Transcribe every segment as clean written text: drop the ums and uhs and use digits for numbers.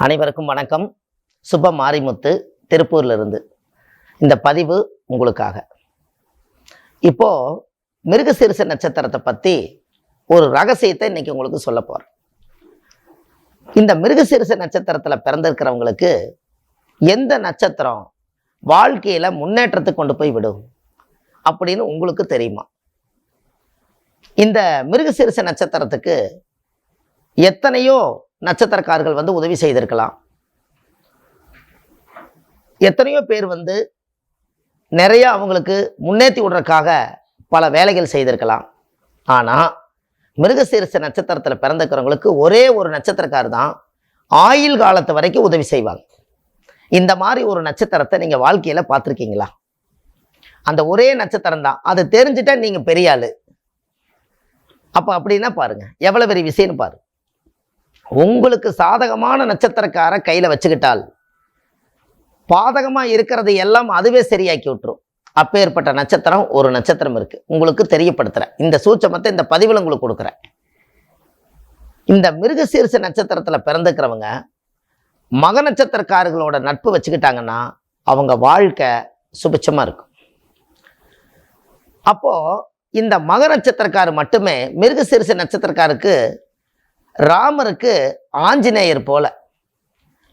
அனைவருக்கும் வணக்கம். சுப மாரிமுத்து திருப்பூர்லேருந்து இந்த பதிவு உங்களுக்காக. இப்போ மிருகசீரிஷ நட்சத்திரத்தை பற்றி ஒரு ரகசியத்தை இன்னைக்கு உங்களுக்கு சொல்ல போகிறேன். இந்த மிருகசீரிஷ நட்சத்திரத்தில் பிறந்திருக்கிறவங்களுக்கு எந்த நட்சத்திரம் வாழ்க்கையில் முன்னேற்றத்துக்கு கொண்டு போய் விடும் அப்படின்னு உங்களுக்கு தெரியுமா? இந்த மிருகசீரிஷ நட்சத்திரத்துக்கு எத்தனையோ நட்சத்திரக்காரர்கள் உதவி செய்திருக்கலாம். எத்தனையோ பேர் நிறைய அவங்களுக்கு முன்னேற்றி விடுறதுக்காக பல வேலைகள் செய்திருக்கலாம். ஆனால் மிருகசீரிஷ நட்சத்திரத்தில் பிறந்திருக்கிறவங்களுக்கு ஒரே ஒரு நட்சத்திரக்காரர் தான் ஆயுள் காலத்து வரைக்கும் உதவி செய்வாங்க. இந்த மாதிரி ஒரு நட்சத்திரத்தை நீங்கள் வாழ்க்கையில் பார்த்துருக்கீங்களா? அந்த ஒரே நட்சத்திரம் தான். அதை தெரிஞ்சுட்டா நீங்கள் பெரிய ஆளு. அப்போ அப்படின்னா பாருங்கள், எவ்வளோ பெரிய விஷயம்னு பாருங்க. உங்களுக்கு சாதகமான நட்சத்திரக்கார கையில் வச்சுக்கிட்டால் பாதகமாக இருக்கிறது எல்லாம் அதுவே சரியாக்கி விட்டுரும். அப்பேற்பட்ட நட்சத்திரம் ஒரு நட்சத்திரம் இருக்குது. உங்களுக்கு தெரியப்படுத்துகிறேன். இந்த சூட்சமத்தை இந்த பதிவில் உங்களுக்கு கொடுக்குறேன். இந்த மிருகசீரிஷ நட்சத்திரத்தில் பிறந்துக்கிறவங்க மக நட்சத்திரக்காரர்களோட நட்பு வச்சுக்கிட்டாங்கன்னா அவங்க வாழ்க்கை சுபிட்சமாக இருக்கும். அப்போது இந்த மக நட்சத்திரக்காரர் மட்டுமே மிருகசீரிஷ நட்சத்திரக்காருக்கு ராமருக்கு ஆஞ்சநேயர் போல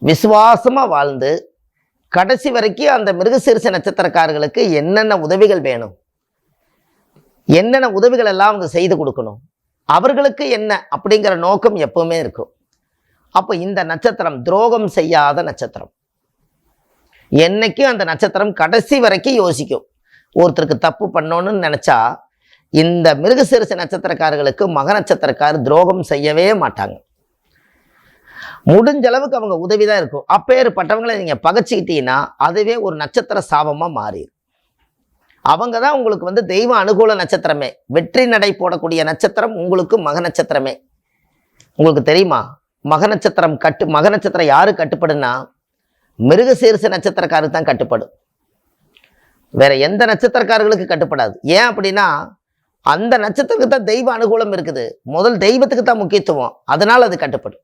விசுவாசமாக வாழ்ந்து கடைசி வரைக்கும் அந்த மிருகசீரிஷ நட்சத்திரக்காரர்களுக்கு என்னென்ன உதவிகள் வேணும், என்னென்ன உதவிகள் எல்லாம் அவங்க செய்து கொடுக்கணும், அவர்களுக்கு என்ன அப்படிங்கிற நோக்கம் எப்பவுமே இருக்கும். அப்போ இந்த நட்சத்திரம் துரோகம் செய்யாத நட்சத்திரம். என்னைக்கும் அந்த நட்சத்திரம் கடைசி வரைக்கும் யோசிக்கும். ஒருத்தருக்கு தப்பு பண்ணணும்னு நினச்சா இந்த மிருகசீரிஷ நட்சத்திரக்காரர்களுக்கு மக நட்சத்திரக்காரர் துரோகம் செய்யவே மாட்டாங்க. முடிஞ்ச அளவுக்கு அவங்க உதவி தான் இருக்கும். அப்பேற்பட்டவங்களை நீங்கள் பகைச்சிக்கிட்டீங்கன்னா அதுவே ஒரு நட்சத்திர சாபமாக மாறிடும். அவங்க தான் உங்களுக்கு தெய்வ அனுகூல நட்சத்திரமே. வெற்றி நடை போடக்கூடிய நட்சத்திரம் உங்களுக்கு மக நட்சத்திரமே. உங்களுக்கு தெரியுமா? மக நட்சத்திரம் யாரு கட்டுப்படுன்னா மிருகசீரிஷ நட்சத்திரக்காரருக்கு தான் கட்டுப்படும். வேற எந்த நட்சத்திரக்காரர்களுக்கு கட்டுப்படாது. ஏன் அப்படின்னா அந்த நட்சத்திரத்துக்கு தான் தெய்வ அனுகூலம் இருக்குது. முதல் தெய்வத்துக்கு தான் முக்கியத்துவம். அதனால் அது கட்டுப்படும்.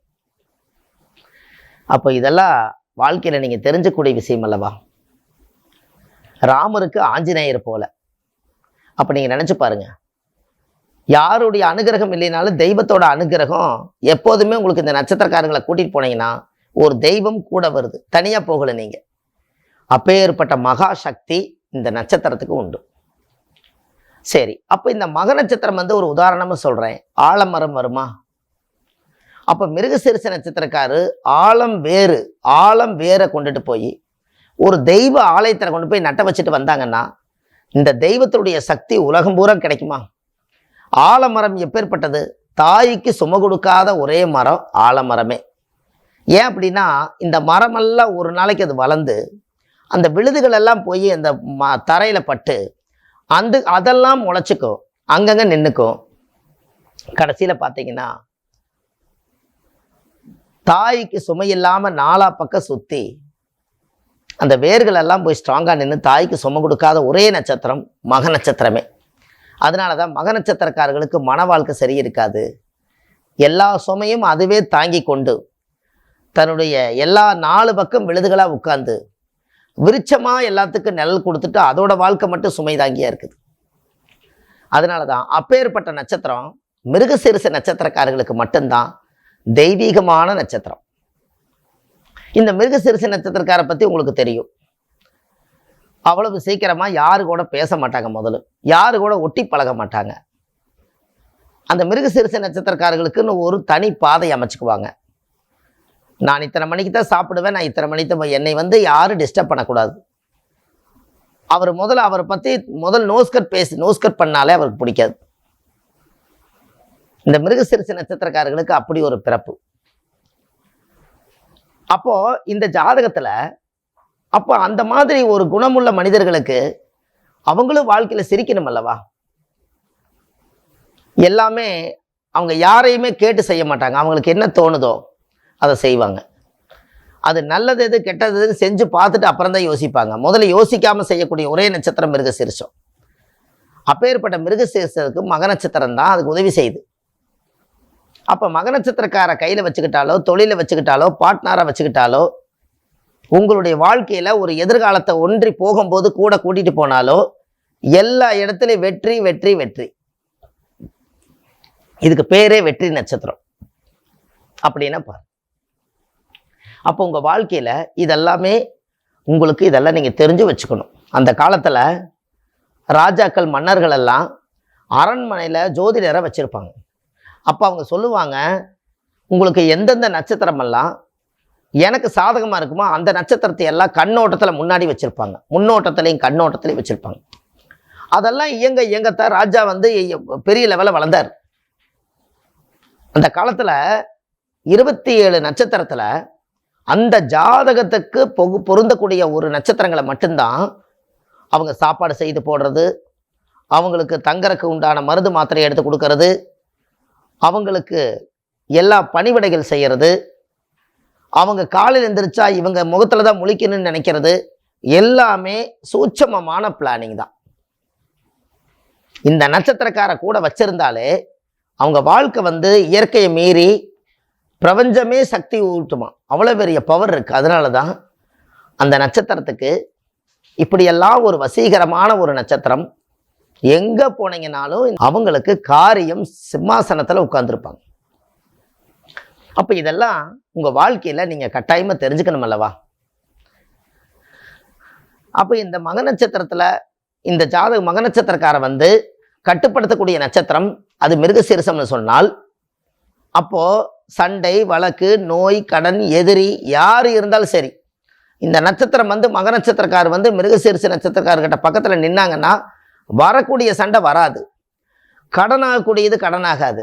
அப்போ இதெல்லாம் வாழ்க்கையில் நீங்கள் தெரிஞ்சக்கூடிய விஷயம் அல்லவா? ராமருக்கு ஆஞ்சநேயர் போல. அப்போ நீங்கள் நினச்சி பாருங்க, யாருடைய அனுகிரகம் இல்லைனாலும் தெய்வத்தோட அனுகிரகம் எப்போதுமே உங்களுக்கு இந்த நட்சத்திரக்காரங்களை கூட்டிகிட்டு போனீங்கன்னா ஒரு தெய்வம் கூட வருது. தனியாக போகலை நீங்கள். அப்பேற்பட்ட மகா சக்தி இந்த நட்சத்திரத்துக்கு உண்டு. சரி, அப்போ இந்த மக நட்சத்திரம் ஒரு உதாரணமாக சொல்கிறேன். ஆலமரம் வருமா? அப்போ மிருகசீரிஷ நட்சத்திரக்காரு ஆலம் வேரை கொண்டுட்டு போய் ஒரு தெய்வ ஆலயத்தில் கொண்டு போய் நட்ட வச்சுட்டு வந்தாங்கன்னா இந்த தெய்வத்துடைய சக்தி உலகம் பூரா கிடைக்குமா? ஆலமரம் எப்பேற்பட்டது? தாய்க்கு சும கொடுக்காத ஒரே மரம் ஆலமரமே. ஏன் அப்படின்னா இந்த மரமெல்லாம் ஒரு நாளைக்கு அது வளர்ந்து அந்த விழுதுகள் எல்லாம் போய் அந்த தரையில் பட்டு அதெல்லாம் முளைச்சிக்கும், அங்கங்கே நின்றுக்கும். கடைசியில் பார்த்தீங்கன்னா தாய்க்கு சுமையில்லாமல் நாலா பக்கம் சுற்றி அந்த வேர்கள் எல்லாம் போய் ஸ்ட்ராங்காக நின்று தாய்க்கு சுமை கொடுக்காத ஒரே நட்சத்திரம் மக நட்சத்திரமே. அதனால தான் மக நட்சத்திரக்காரர்களுக்கு மன வாழ்க்கை சரி இருக்காது. எல்லா சுமையும் அதுவே தாங்கி கொண்டு தன்னுடைய எல்லா 4 பக்கம் விழுதுகளாக உட்கார்ந்து விருட்சமாக எல்லாத்துக்கும் நிழல் கொடுத்துட்டு அதோட வாழ்க்கை மட்டும் சுமை தாங்கியாக இருக்குது. அதனால தான் அப்பேற்பட்ட நட்சத்திரம் மிருகசீரிஷ நட்சத்திரக்காரர்களுக்கு மட்டும்தான் தெய்வீகமான நட்சத்திரம். இந்த மிருகசீரிஷ நட்சத்திரக்காரை பற்றி உங்களுக்கு தெரியும். அவ்வளவு சீக்கிரமாக யாரு கூட பேச மாட்டாங்க. முதல்ல யாரு கூட ஒட்டி பழக மாட்டாங்க. அந்த மிருகசீரிஷ நட்சத்திரக்காரர்களுக்குன்னு ஒரு தனி பாதை அமைச்சுக்குவாங்க. நான் இத்தனை மணிக்கு தான் சாப்பிடுவேன், நான் இத்தனை மணிக்கு தான் என்னை யாரும் டிஸ்டர்ப் பண்ணக்கூடாது. அவரை பற்றி நோஸ்கட் பண்ணாலே அவருக்கு பிடிக்காது. இந்த மிருகசீரிஷ நட்சத்திரக்காரர்களுக்கு அப்படி ஒரு பிறப்பு. அப்போ இந்த ஜாதகத்தில் அப்போ அந்த மாதிரி ஒரு குணமுள்ள மனிதர்களுக்கு அவங்களும் வாழ்க்கையில் சிரிக்கணும் அல்லவா? எல்லாமே அவங்க யாரையுமே கேட்டு செய்ய மாட்டாங்க. அவங்களுக்கு என்ன தோணுதோ அதை செய்வாங்க. அது நல்லது எது கெட்டது எதுன்னு செஞ்சு பார்த்துட்டு அப்புறம் தான் யோசிப்பாங்க. முதல்ல யோசிக்காமல் செய்யக்கூடிய ஒரே நட்சத்திரம் மிருகசீரிஷம். அப்பேற்பட்ட மிருகசீரிஷத்துக்கு மக நட்சத்திரம் தான் அதுக்கு உதவி செய்யுது. அப்போ மக நட்சத்திரக்கார கையில் வச்சுக்கிட்டாலோ, தொழிலை வச்சுக்கிட்டாலோ, பார்ட்னராக வச்சுக்கிட்டாலோ, உங்களுடைய வாழ்க்கையில் ஒரு எதிர்காலத்தை ஒன்றி போகும்போது கூட கூட்டிகிட்டு போனாலோ, எல்லா இடத்துலையும் வெற்றி வெற்றி வெற்றி. இதுக்கு பேரே வெற்றி நட்சத்திரம் அப்படின்னா பாரு. அப்போ உங்கள் வாழ்க்கையில் இதெல்லாமே உங்களுக்கு இதெல்லாம் நீங்கள் தெரிஞ்சு வச்சுக்கணும். அந்த காலத்தில் ராஜாக்கள் மன்னர்கள் எல்லாம் அரண்மனையில் ஜோதிடரை வச்சுருப்பாங்க. அப்போ அவங்க சொல்லுவாங்க, உங்களுக்கு எந்தெந்த நட்சத்திரமெல்லாம் எனக்கு சாதகமாக இருக்குமோ அந்த நட்சத்திரத்தை எல்லாம் கண்ணோட்டத்தில் முன்னாடி வச்சுருப்பாங்க, முன்னோட்டத்திலையும் கண்ணோட்டத்திலையும் வச்சுருப்பாங்க. அதெல்லாம் இயங்கத்தான் ராஜா பெரிய லெவலில் வளர்ந்தார். அந்த காலத்தில் 27 நட்சத்திரத்தில் அந்த ஜாதகத்துக்கு பொருந்தக்கூடிய ஒரு நட்சத்திரங்களை மட்டும்தான் அவங்க சாப்பாடு செய்து போடுறது, அவங்களுக்கு தங்கறக்கு உண்டான மருந்து மாத்திரை எடுத்து கொடுக்கறது, அவங்களுக்கு எல்லா பணிவிடைகள் செய்கிறது, அவங்க காலையில் எந்திரிச்சா இவங்க முகத்தில் தான் முழிக்கணும்னு நினைக்கிறது, எல்லாமே சூட்சமமான பிளானிங் தான். இந்த நட்சத்திரக்கார கூட வச்சிருந்தாலே அவங்க வாழ்க்கை இயற்கையை மீறி பிரபஞ்சமே சக்தி ஊட்டுமா, அவ்வளோ பெரிய பவர் இருக்குது. அதனால தான் அந்த நட்சத்திரத்துக்கு இப்படியெல்லாம் ஒரு வசீகரமான ஒரு நட்சத்திரம். எங்கே போனீங்கனாலும் அவங்களுக்கு காரியம் சிம்மாசனத்தில் உட்கார்ந்துருப்பாங்க. அப்போ இதெல்லாம் உங்கள் வாழ்க்கையில் நீங்கள் கட்டாயமாக தெரிஞ்சுக்கணும் அல்லவா? அப்போ இந்த மக நட்சத்திரத்தில் இந்த மக நட்சத்திரக்காரன் கட்டுப்படுத்தக்கூடிய நட்சத்திரம் அது மிருகசீரிஷம்னு சொன்னால், அப்போது சண்டை வழக்கு நோய் கடன் எதிரி யார் இருந்தாலும் சரி, இந்த நட்சத்திரம் மக நட்சத்திரக்கார் மிருகசீரிஷ நட்சத்திரக்காரர்கிட்ட பக்கத்தில் நின்னாங்கன்னா வரக்கூடிய சண்டை வராது, கடனாகக்கூடியது கடனாகாது.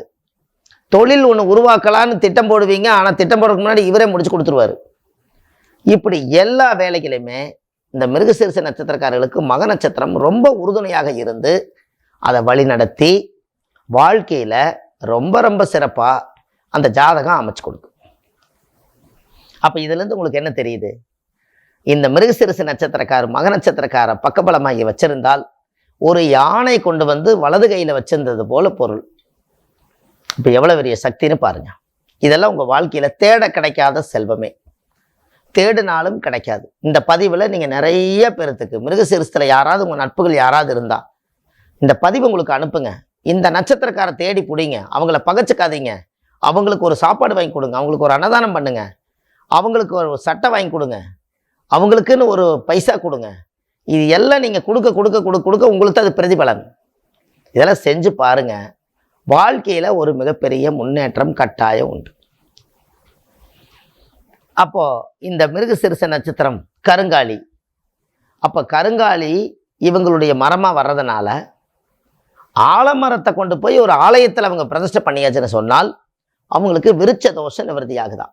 தொழில் ஒன்று உருவாக்கலான்னு திட்டம் போடுவீங்க, ஆனால் திட்டம் போடுறதுக்கு முன்னாடி இவரே முடிச்சு கொடுத்துருவார். இப்படி எல்லா வேலைகளையுமே இந்த மிருகசீரிஷ நட்சத்திரக்காரர்களுக்கு மக நட்சத்திரம் ரொம்ப உறுதுணையாக இருந்து அதை வழி நடத்தி வாழ்க்கையில் ரொம்ப ரொம்ப சிறப்பாக அந்த ஜாதகம் அமைச்சு கொடுக்கும். அப்போ இதுலேருந்து உங்களுக்கு என்ன தெரியுது? இந்த மிருகசீரிஷ நட்சத்திரக்கார மக நட்சத்திரக்கார பக்கபலமாகி வச்சிருந்தால் ஒரு யானை கொண்டு வலது கையில் வச்சிருந்தது போல பொருள். இப்போ எவ்வளோ பெரிய சக்தின்னு பாருங்க. இதெல்லாம் உங்கள் வாழ்க்கையில் தேட கிடைக்காத செல்வமே, தேடினாலும் கிடைக்காது. இந்த பதிவில் நீங்கள் நிறைய பேர்த்துக்கு மிருகசீரிஷத்தில் யாராவது உங்கள் நட்புகள் யாராவது இருந்தால் இந்த பதிவு உங்களுக்கு அனுப்புங்க. இந்த நட்சத்திரக்காரை தேடி பிடிங்க, அவங்கள பகைச்சிக்காதீங்க, அவங்களுக்கு ஒரு சாப்பாடு வாங்கி கொடுங்க, அவங்களுக்கு ஒரு அன்னதானம் பண்ணுங்க, அவங்களுக்கு ஒரு சட்டை வாங்கி கொடுங்க, அவங்களுக்குன்னு ஒரு பைசா கொடுங்க. இது எல்லாம் நீங்கள் கொடுக்க கொடுக்க கொடுக்க கொடுக்க உங்களுக்கு அது பிரதிபலன். இதெல்லாம் செஞ்சு பாருங்க, வாழ்க்கையில் ஒரு மிகப்பெரிய முன்னேற்றம் கட்டாயம் உண்டு. அப்போ இந்த மிருகசீரிஷ நட்சத்திரம் கருங்காலி. அப்போ கருங்காலி இவங்களுடைய மரமாக வர்றதுனால ஆலமரத்தை கொண்டு போய் ஒரு ஆலயத்தில் அவங்க பிரதிஷ்டை பண்ணியாச்சுன்னு சொன்னால் அவங்களுக்கு விருட்ச தோஷம் நிவர்த்தியாகுதான்.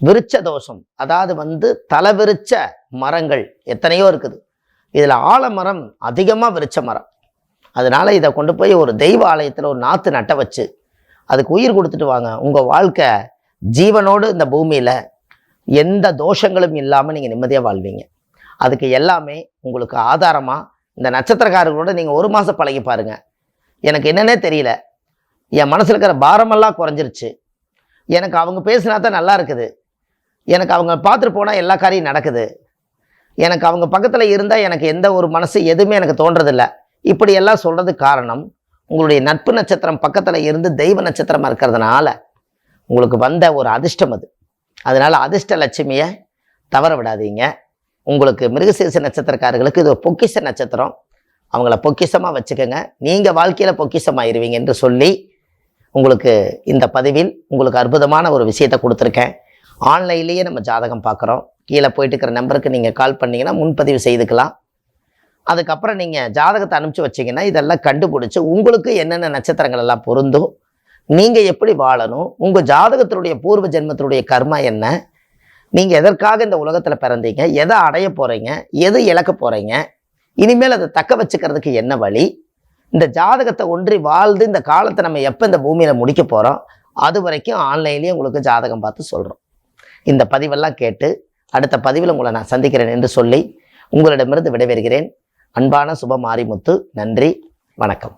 விருட்ச தோஷம் அதாவது தலைவிருச்ச மரங்கள் எத்தனையோ இருக்குது, இதில் ஆலமரம் அதிகமாக விருட்ச மரம். அதனால இதை கொண்டு போய் ஒரு தெய்வ ஆலயத்தில் ஒரு நாற்று நட்ட வச்சு அதுக்கு உயிர் கொடுத்துட்டு வாங்க. உங்கள் வாழ்க்கை ஜீவனோடு இந்த பூமியில் எந்த தோஷங்களும் இல்லாமல் நீங்கள் நிம்மதியாக வாழ்வீங்க. அதுக்கு எல்லாமே உங்களுக்கு ஆதாரமாக இந்த நட்சத்திரக்காரர்களோட நீங்கள் ஒரு மாதம் பழகி பாருங்கள். எனக்கு என்னன்னே தெரியல, என் மனசில் இருக்கிற பாரமெல்லாம் குறைஞ்சிருச்சு, எனக்கு அவங்க பேசினா தான் நல்லா இருக்குது, எனக்கு அவங்க பார்த்துட்டு போனால் எல்லா காரியம் நடக்குது, எனக்கு அவங்க பக்கத்தில் இருந்தால் எனக்கு எந்த ஒரு மனசு எதுவுமே எனக்கு தோன்றதில்லை, இப்படியெல்லாம் சொல்கிறதுக்கு காரணம் உங்களுடைய நட்பு நட்சத்திரம் பக்கத்தில் இருந்து தெய்வ நட்சத்திரமாக இருக்கிறதுனால உங்களுக்கு வந்த ஒரு அதிர்ஷ்டம் அது. அதனால் அதிர்ஷ்ட லட்சுமியை தவற விடாதீங்க. உங்களுக்கு மிருகசீரிஷ நட்சத்திரக்காரர்களுக்கு இது பொக்கிஷ நட்சத்திரம், அவங்கள பொக்கிஷமாக வச்சுக்கோங்க, நீங்கள் வாழ்க்கையில் பொக்கிஷமாயிருவீங்க என்று சொல்லி உங்களுக்கு இந்த பதிவில் உங்களுக்கு அற்புதமான ஒரு விஷயத்தை கொடுத்துருக்கேன். ஆன்லைன்லேயே நம்ம ஜாதகம் பார்க்குறோம். கீழே போயிட்டு இருக்கிற நம்பருக்கு நீங்கள் கால் பண்ணிங்கன்னா முன்பதிவு செய்துக்கலாம். அதுக்கப்புறம் நீங்கள் ஜாதகத்தை அனுப்பிச்சி வச்சிங்கன்னா இதெல்லாம் கண்டுபிடிச்சி உங்களுக்கு என்னென்ன நட்சத்திரங்கள் எல்லாம் பொருந்தும், நீங்கள் எப்படி வாழணும், உங்கள் ஜாதகத்தினுடைய பூர்வ ஜென்மத்தினுடைய கர்மா என்ன, நீங்கள் எதற்காக இந்த உலகத்தில் பிறந்தீங்க, எதை அடைய போகிறீங்க, எது இழக்க போகிறீங்க, இனிமேல் அதை தக்க வச்சுக்கிறதுக்கு என்ன வழி, இந்த ஜாதகத்தை ஒன்றி வாழ்ந்து இந்த காலத்தை நம்ம எப்போ இந்த பூமியில் முடிக்க போகிறோம், அது வரைக்கும் ஆன்லைன்லேயே உங்களுக்கு ஜாதகம் பார்த்து சொல்கிறோம். இந்த பதிவெல்லாம் கேட்டு அடுத்த பதிவில் உங்களை நான் சந்திக்கிறேன் என்று சொல்லி உங்களிடமிருந்து விடைபெறுகிறேன். அன்பான சுப மாரிமுத்து. நன்றி, வணக்கம்.